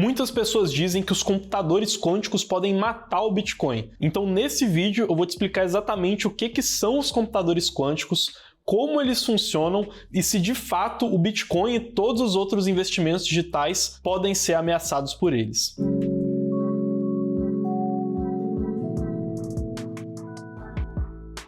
Muitas pessoas dizem que os computadores quânticos podem matar o Bitcoin. Então, nesse vídeo, eu vou te explicar exatamente o que são os computadores quânticos, como eles funcionam e se de fato o Bitcoin e todos os outros investimentos digitais podem ser ameaçados por eles.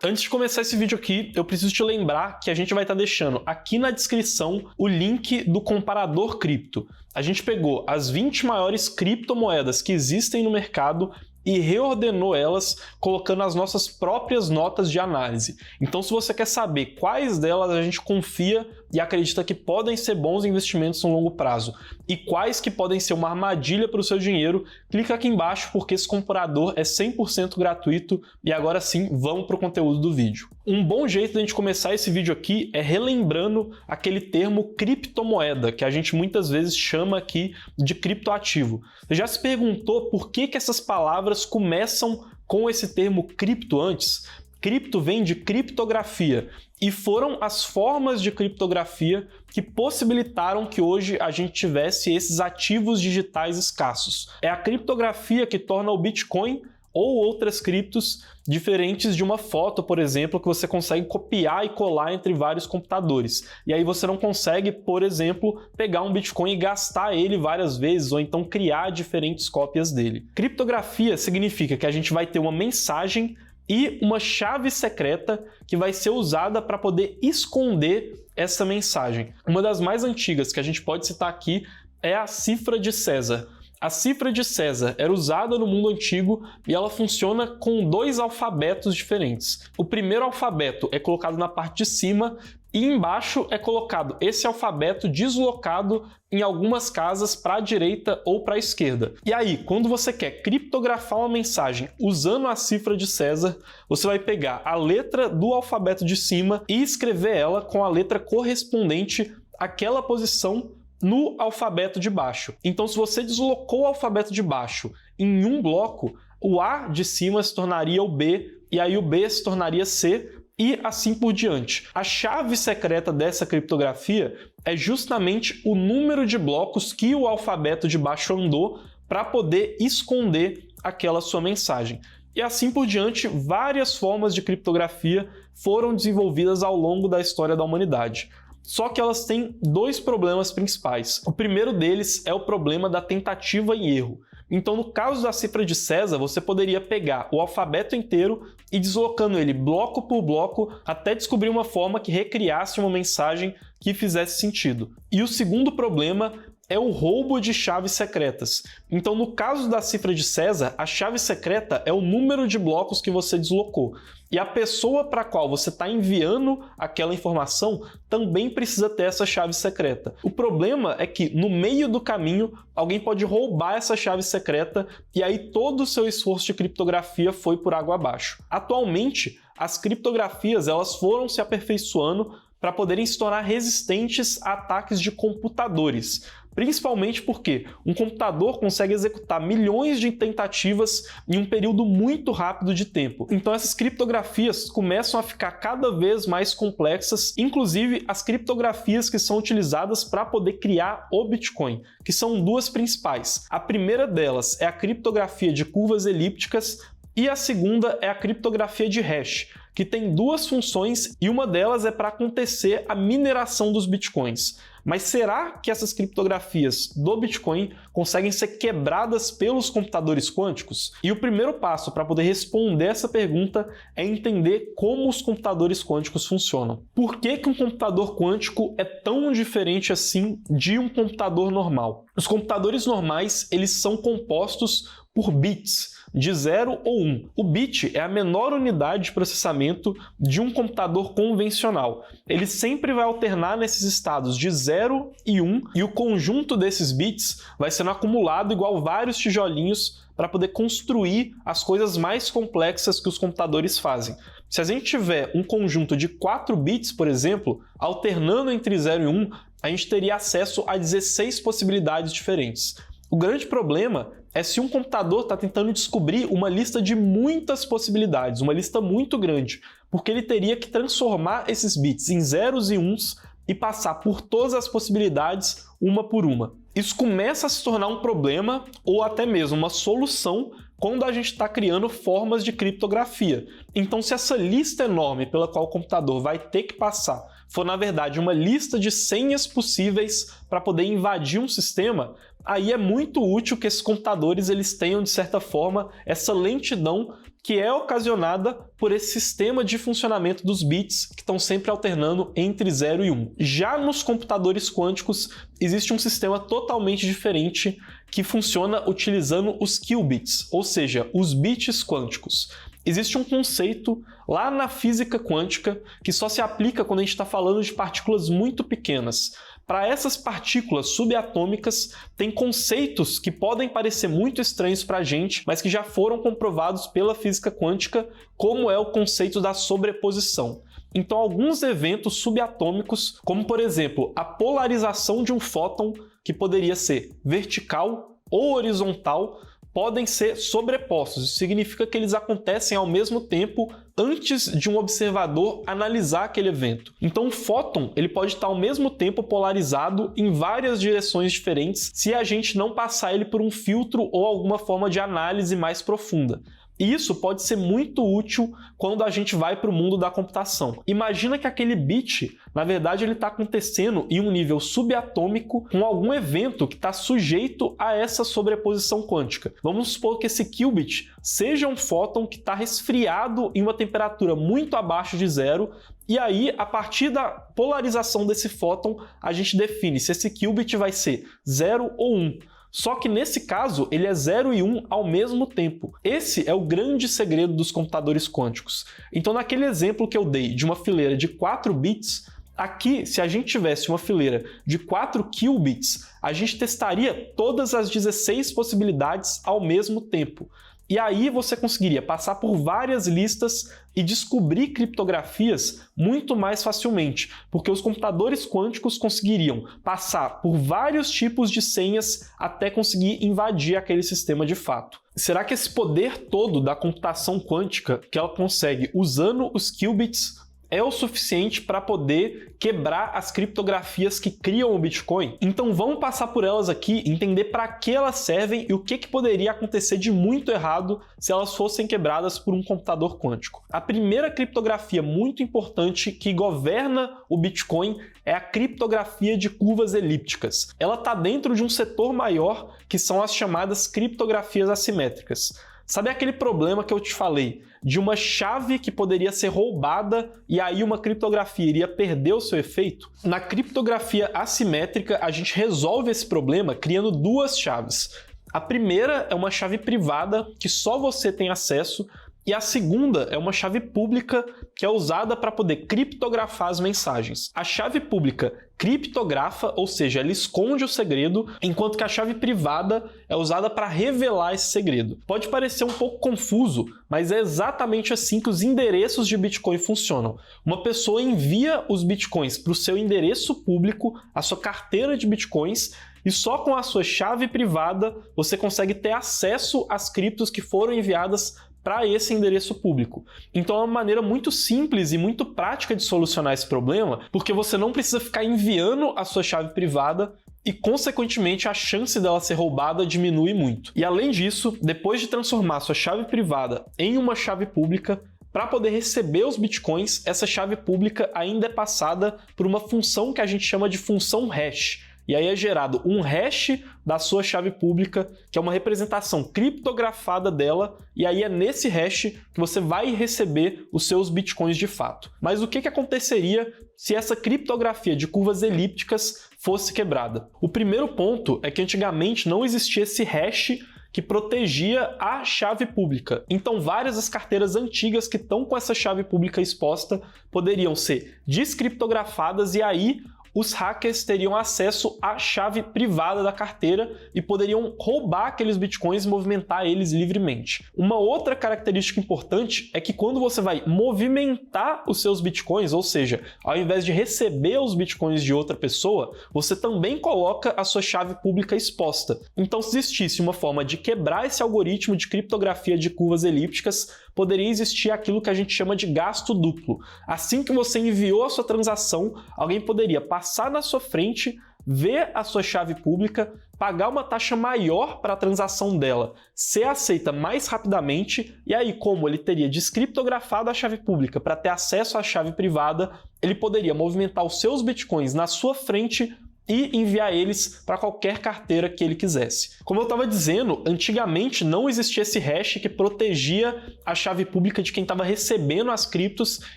Antes de começar esse vídeo aqui, eu preciso te lembrar que a gente vai estar deixando aqui na descrição o link do comparador cripto. A gente pegou as 20 maiores criptomoedas que existem no mercado e reordenou elas colocando as nossas próprias notas de análise. Então, se você quer saber quais delas a gente confia e acredita que podem ser bons investimentos no longo prazo e quais que podem ser uma armadilha para o seu dinheiro, clica aqui embaixo porque esse comparador é 100% gratuito e agora sim, vamos para o conteúdo do vídeo. Um bom jeito de a gente começar esse vídeo aqui é relembrando aquele termo criptomoeda, que a gente muitas vezes chama aqui de criptoativo. Você já se perguntou por que essas palavras começam com esse termo cripto antes? Cripto vem de criptografia e foram as formas de criptografia que possibilitaram que hoje a gente tivesse esses ativos digitais escassos. É a criptografia que torna o Bitcoin ou outras criptos diferentes de uma foto, por exemplo, que você consegue copiar e colar entre vários computadores. E aí você não consegue, por exemplo, pegar um Bitcoin e gastar ele várias vezes, ou então criar diferentes cópias dele. Criptografia significa que a gente vai ter uma mensagem e uma chave secreta que vai ser usada para poder esconder essa mensagem. Uma das mais antigas que a gente pode citar aqui é a cifra de César. A cifra de César era usada no mundo antigo e ela funciona com 2 alfabetos diferentes. O primeiro alfabeto é colocado na parte de cima e embaixo é colocado esse alfabeto deslocado em algumas casas para a direita ou para a esquerda. E aí, quando você quer criptografar uma mensagem usando a cifra de César, você vai pegar a letra do alfabeto de cima e escrever ela com a letra correspondente àquela posição no alfabeto de baixo. Então, se você deslocou o alfabeto de baixo em um bloco, o A de cima se tornaria o B, e aí o B se tornaria C, e assim por diante. A chave secreta dessa criptografia é justamente o número de blocos que o alfabeto de baixo andou para poder esconder aquela sua mensagem. E assim por diante, várias formas de criptografia foram desenvolvidas ao longo da história da humanidade. Só que elas têm 2 problemas principais. O primeiro deles é o problema da tentativa e erro. Então, no caso da cifra de César, você poderia pegar o alfabeto inteiro e deslocando ele bloco por bloco até descobrir uma forma que recriasse uma mensagem que fizesse sentido. E o segundo problema é o roubo de chaves secretas. Então, no caso da cifra de César, a chave secreta é o número de blocos que você deslocou. E a pessoa para a qual você está enviando aquela informação também precisa ter essa chave secreta. O problema é que, no meio do caminho, alguém pode roubar essa chave secreta e aí todo o seu esforço de criptografia foi por água abaixo. Atualmente, as criptografias elas foram se aperfeiçoando para poderem se tornar resistentes a ataques de computadores. Principalmente porque um computador consegue executar milhões de tentativas em um período muito rápido de tempo. Então essas criptografias começam a ficar cada vez mais complexas, inclusive as criptografias que são utilizadas para poder criar o Bitcoin, que são 2 principais. A primeira delas é a criptografia de curvas elípticas e a segunda é a criptografia de hash, que tem 2 funções e uma delas é para acontecer a mineração dos bitcoins. Mas será que essas criptografias do Bitcoin conseguem ser quebradas pelos computadores quânticos? E o primeiro passo para poder responder essa pergunta é entender como os computadores quânticos funcionam. Por que um computador quântico é tão diferente assim de um computador normal? Os computadores normais, eles são compostos por bits, de 0 ou 1. O bit é a menor unidade de processamento de um computador convencional. Ele sempre vai alternar nesses estados de 0 e 1, e o conjunto desses bits vai sendo acumulado igual vários tijolinhos para poder construir as coisas mais complexas que os computadores fazem. Se a gente tiver um conjunto de 4 bits, por exemplo, alternando entre 0 e 1, a gente teria acesso a 16 possibilidades diferentes. O grande problema é se um computador está tentando descobrir uma lista de muitas possibilidades, uma lista muito grande, porque ele teria que transformar esses bits em zeros e uns e passar por todas as possibilidades uma por uma. Isso começa a se tornar um problema ou até mesmo uma solução quando a gente está criando formas de criptografia. Então, se essa lista enorme pela qual o computador vai ter que passar for, na verdade, uma lista de senhas possíveis para poder invadir um sistema, aí é muito útil que esses computadores eles tenham, de certa forma, essa lentidão que é ocasionada por esse sistema de funcionamento dos bits que estão sempre alternando entre 0 e 1. Já nos computadores quânticos, existe um sistema totalmente diferente que funciona utilizando os qubits, ou seja, os bits quânticos. Existe um conceito lá na física quântica que só se aplica quando a gente está falando de partículas muito pequenas. Para essas partículas subatômicas, tem conceitos que podem parecer muito estranhos para a gente, mas que já foram comprovados pela física quântica, como é o conceito da sobreposição. Então, alguns eventos subatômicos, como por exemplo, a polarização de um fóton, que poderia ser vertical ou horizontal, podem ser sobrepostos. Isso significa que eles acontecem ao mesmo tempo antes de um observador analisar aquele evento. Então o fóton ele pode estar ao mesmo tempo polarizado em várias direções diferentes se a gente não passar ele por um filtro ou alguma forma de análise mais profunda. E isso pode ser muito útil quando a gente vai para o mundo da computação. Imagina que aquele bit, na verdade, ele está acontecendo em um nível subatômico com algum evento que está sujeito a essa sobreposição quântica. Vamos supor que esse qubit seja um fóton que está resfriado em uma temperatura muito abaixo de 0, e aí, a partir da polarização desse fóton, a gente define se esse qubit vai ser 0 ou 1. Só que nesse caso, ele é 0 e 1 ao mesmo tempo. Esse é o grande segredo dos computadores quânticos. Então, naquele exemplo que eu dei de uma fileira de 4 bits, aqui, se a gente tivesse uma fileira de 4 qubits, a gente testaria todas as 16 possibilidades ao mesmo tempo. E aí você conseguiria passar por várias listas e descobrir criptografias muito mais facilmente, porque os computadores quânticos conseguiriam passar por vários tipos de senhas até conseguir invadir aquele sistema de fato. Será que esse poder todo da computação quântica que ela consegue usando os qubits é o suficiente para poder quebrar as criptografias que criam o Bitcoin? Então vamos passar por elas aqui, entender para que elas servem e o que poderia acontecer de muito errado se elas fossem quebradas por um computador quântico. A primeira criptografia muito importante que governa o Bitcoin é a criptografia de curvas elípticas. Ela está dentro de um setor maior, que são as chamadas criptografias assimétricas. Sabe aquele problema que eu te falei, de uma chave que poderia ser roubada e aí uma criptografia iria perder o seu efeito? Na criptografia assimétrica, a gente resolve esse problema criando duas chaves. A primeira é uma chave privada que só você tem acesso, e a segunda é uma chave pública que é usada para poder criptografar as mensagens. A chave pública criptografa, ou seja, ela esconde o segredo, enquanto que a chave privada é usada para revelar esse segredo. Pode parecer um pouco confuso, mas é exatamente assim que os endereços de Bitcoin funcionam. Uma pessoa envia os Bitcoins para o seu endereço público, a sua carteira de Bitcoins, e só com a sua chave privada você consegue ter acesso às criptos que foram enviadas para esse endereço público. Então é uma maneira muito simples e muito prática de solucionar esse problema, porque você não precisa ficar enviando a sua chave privada e, consequentemente, a chance dela ser roubada diminui muito. E além disso, depois de transformar a sua chave privada em uma chave pública, para poder receber os bitcoins, essa chave pública ainda é passada por uma função que a gente chama de função hash. E aí é gerado um hash da sua chave pública, que é uma representação criptografada dela, e aí é nesse hash que você vai receber os seus bitcoins de fato. Mas o que aconteceria se essa criptografia de curvas elípticas fosse quebrada? O primeiro ponto é que antigamente não existia esse hash que protegia a chave pública. Então, várias das carteiras antigas que estão com essa chave pública exposta poderiam ser descriptografadas e aí os hackers teriam acesso à chave privada da carteira e poderiam roubar aqueles bitcoins e movimentar eles livremente. Uma outra característica importante é que quando você vai movimentar os seus bitcoins, ou seja, ao invés de receber os bitcoins de outra pessoa, você também coloca a sua chave pública exposta. Então, se existisse uma forma de quebrar esse algoritmo de criptografia de curvas elípticas, poderia existir aquilo que a gente chama de gasto duplo. Assim que você enviou a sua transação, alguém poderia passar na sua frente, ver a sua chave pública, pagar uma taxa maior para a transação dela ser aceita mais rapidamente, e aí, como ele teria descriptografado a chave pública para ter acesso à chave privada, ele poderia movimentar os seus bitcoins na sua frente e enviar eles para qualquer carteira que ele quisesse. Como eu estava dizendo, antigamente não existia esse hash que protegia a chave pública de quem estava recebendo as criptos,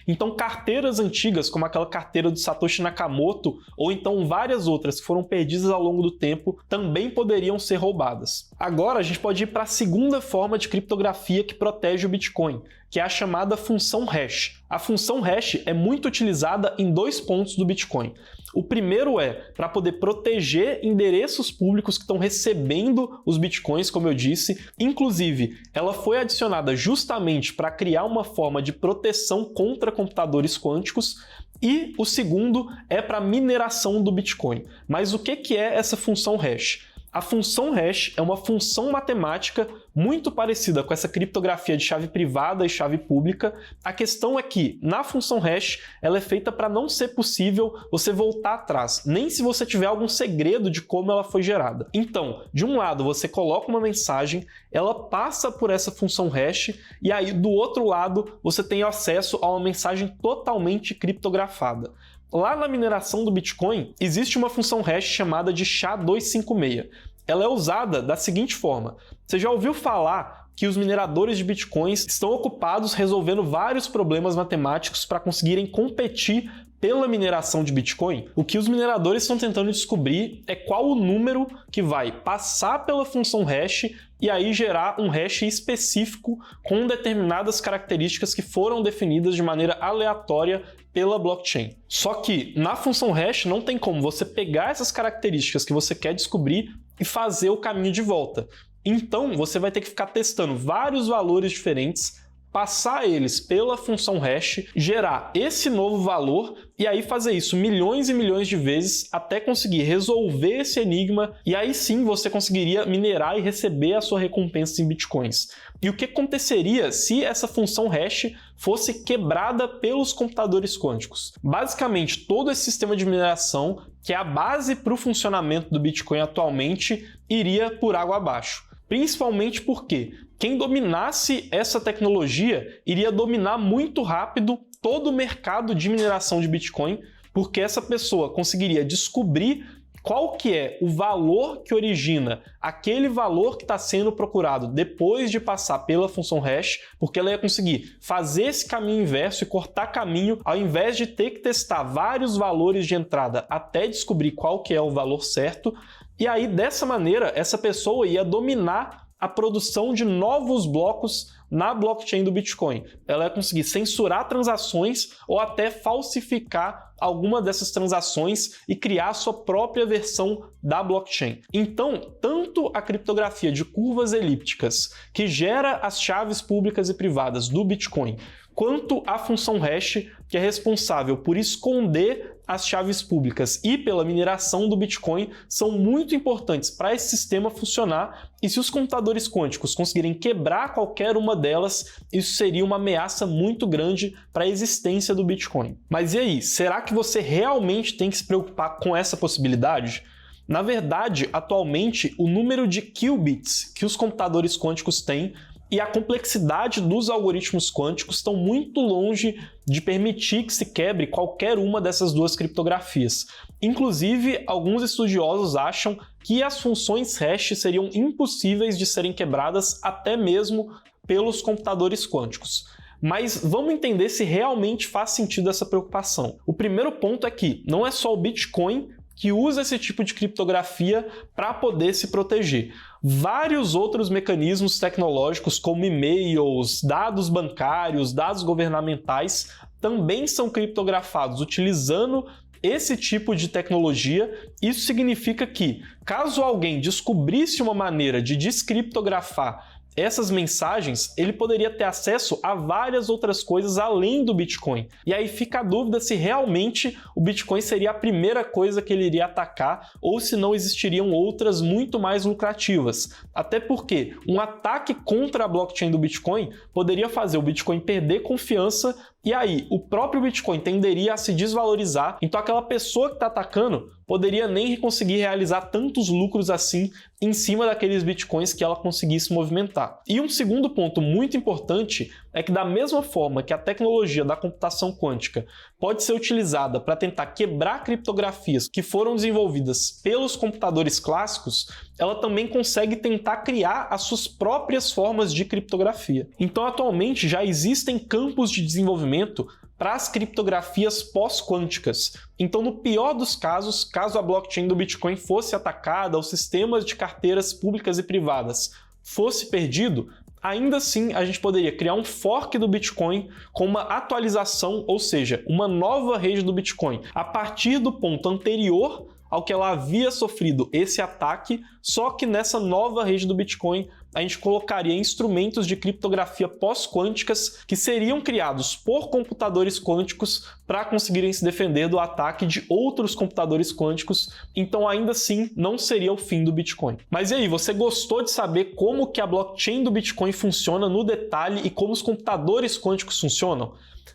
então carteiras antigas, como aquela carteira do Satoshi Nakamoto, ou então várias outras que foram perdidas ao longo do tempo, também poderiam ser roubadas. Agora a gente pode ir para a segunda forma de criptografia que protege o Bitcoin, que é a chamada função hash. A função hash é muito utilizada em dois pontos do Bitcoin. O primeiro é para poder proteger endereços públicos que estão recebendo os bitcoins, como eu disse. Inclusive, ela foi adicionada justamente para criar uma forma de proteção contra computadores quânticos. E o segundo é para mineração do Bitcoin. Mas o que é essa função hash? A função hash é uma função matemática muito parecida com essa criptografia de chave privada e chave pública. A questão é que, na função hash, ela é feita para não ser possível você voltar atrás, nem se você tiver algum segredo de como ela foi gerada. Então, de um lado, você coloca uma mensagem, ela passa por essa função hash, e aí, do outro lado, você tem acesso a uma mensagem totalmente criptografada. Lá na mineração do Bitcoin, existe uma função hash chamada de SHA-256. Ela é usada da seguinte forma. Você já ouviu falar que os mineradores de Bitcoins estão ocupados resolvendo vários problemas matemáticos para conseguirem competir pela mineração de Bitcoin? O que os mineradores estão tentando descobrir é qual o número que vai passar pela função hash e aí gerar um hash específico com determinadas características que foram definidas de maneira aleatória pela blockchain. Só que na função hash não tem como você pegar essas características que você quer descobrir e fazer o caminho de volta. Então você vai ter que ficar testando vários valores diferentes, passar eles pela função hash, gerar esse novo valor e aí fazer isso milhões e milhões de vezes até conseguir resolver esse enigma, e aí sim você conseguiria minerar e receber a sua recompensa em bitcoins. E o que aconteceria se essa função hash fosse quebrada pelos computadores quânticos? Basicamente, todo esse sistema de mineração, que é a base para o funcionamento do Bitcoin atualmente, iria por água abaixo. Principalmente porque quem dominasse essa tecnologia iria dominar muito rápido todo o mercado de mineração de Bitcoin, porque essa pessoa conseguiria descobrir qual que é o valor que origina aquele valor que está sendo procurado depois de passar pela função hash, porque ela ia conseguir fazer esse caminho inverso e cortar caminho, ao invés de ter que testar vários valores de entrada até descobrir qual que é o valor certo. E aí, dessa maneira, essa pessoa ia dominar a produção de novos blocos na blockchain do Bitcoin. Ela ia conseguir censurar transações ou até falsificar alguma dessas transações e criar a sua própria versão da blockchain. Então, tanto a criptografia de curvas elípticas, que gera as chaves públicas e privadas do Bitcoin, quanto a função hash, que é responsável por esconder as chaves públicas e pela mineração do Bitcoin, são muito importantes para esse sistema funcionar, e se os computadores quânticos conseguirem quebrar qualquer uma delas, isso seria uma ameaça muito grande para a existência do Bitcoin. Mas e aí, será que você realmente tem que se preocupar com essa possibilidade? Na verdade, atualmente, o número de qubits que os computadores quânticos têm e a complexidade dos algoritmos quânticos estão muito longe de permitir que se quebre qualquer uma dessas duas criptografias. Inclusive, alguns estudiosos acham que as funções hash seriam impossíveis de serem quebradas até mesmo pelos computadores quânticos. Mas vamos entender se realmente faz sentido essa preocupação. O primeiro ponto é que não é só o Bitcoin que usa esse tipo de criptografia para poder se proteger. Vários outros mecanismos tecnológicos, como e-mails, dados bancários, dados governamentais, também são criptografados utilizando esse tipo de tecnologia. Isso significa que, caso alguém descobrisse uma maneira de descriptografar essas mensagens, ele poderia ter acesso a várias outras coisas além do Bitcoin. E aí fica a dúvida se realmente o Bitcoin seria a primeira coisa que ele iria atacar ou se não existiriam outras muito mais lucrativas. Até porque um ataque contra a blockchain do Bitcoin poderia fazer o Bitcoin perder confiança E aí, o próprio Bitcoin tenderia a se desvalorizar, então aquela pessoa que está atacando poderia nem conseguir realizar tantos lucros assim em cima daqueles bitcoins que ela conseguisse movimentar. E um segundo ponto muito importante é que, da mesma forma que a tecnologia da computação quântica pode ser utilizada para tentar quebrar criptografias que foram desenvolvidas pelos computadores clássicos, ela também consegue tentar criar as suas próprias formas de criptografia. Então, atualmente já existem campos de desenvolvimento para as criptografias pós-quânticas. Então, no pior dos casos, caso a blockchain do Bitcoin fosse atacada, os sistemas de carteiras públicas e privadas fosse perdido, ainda assim a gente poderia criar um fork do Bitcoin com uma atualização, ou seja, uma nova rede do Bitcoin, a partir do ponto anterior ao que ela havia sofrido esse ataque, só que nessa nova rede do Bitcoin a gente colocaria instrumentos de criptografia pós-quânticas que seriam criados por computadores quânticos para conseguirem se defender do ataque de outros computadores quânticos, então ainda assim não seria o fim do Bitcoin. Mas e aí, você gostou de saber como que a blockchain do Bitcoin funciona no detalhe e como os computadores quânticos funcionam?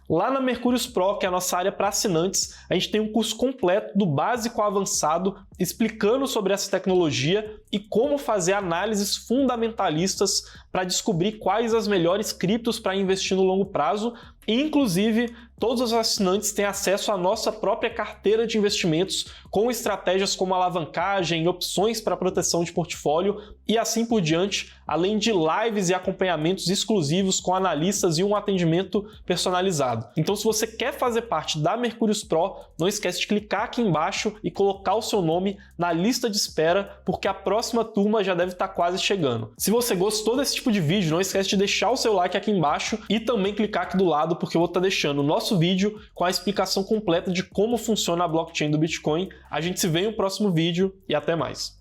Lá na Mercúrios Pro, que é a nossa área para assinantes, a gente tem um curso completo do básico ao avançado explicando sobre essa tecnologia e como fazer análises fundamentalistas para descobrir quais as melhores criptos para investir no longo prazo. E, inclusive, todos os assinantes têm acesso à nossa própria carteira de investimentos com estratégias como alavancagem, opções para proteção de portfólio e assim por diante, além de lives e acompanhamentos exclusivos com analistas e um atendimento personalizado. Então, se você quer fazer parte da Mercúrios Pro, não esquece de clicar aqui embaixo e colocar o seu nome na lista de espera, porque a próxima turma já deve estar quase chegando. Se você gostou desse tipo de vídeo, não esquece de deixar o seu like aqui embaixo e também clicar aqui do lado, porque eu vou estar deixando o nosso vídeo com a explicação completa de como funciona a blockchain do Bitcoin. A gente se vê no próximo vídeo e até mais.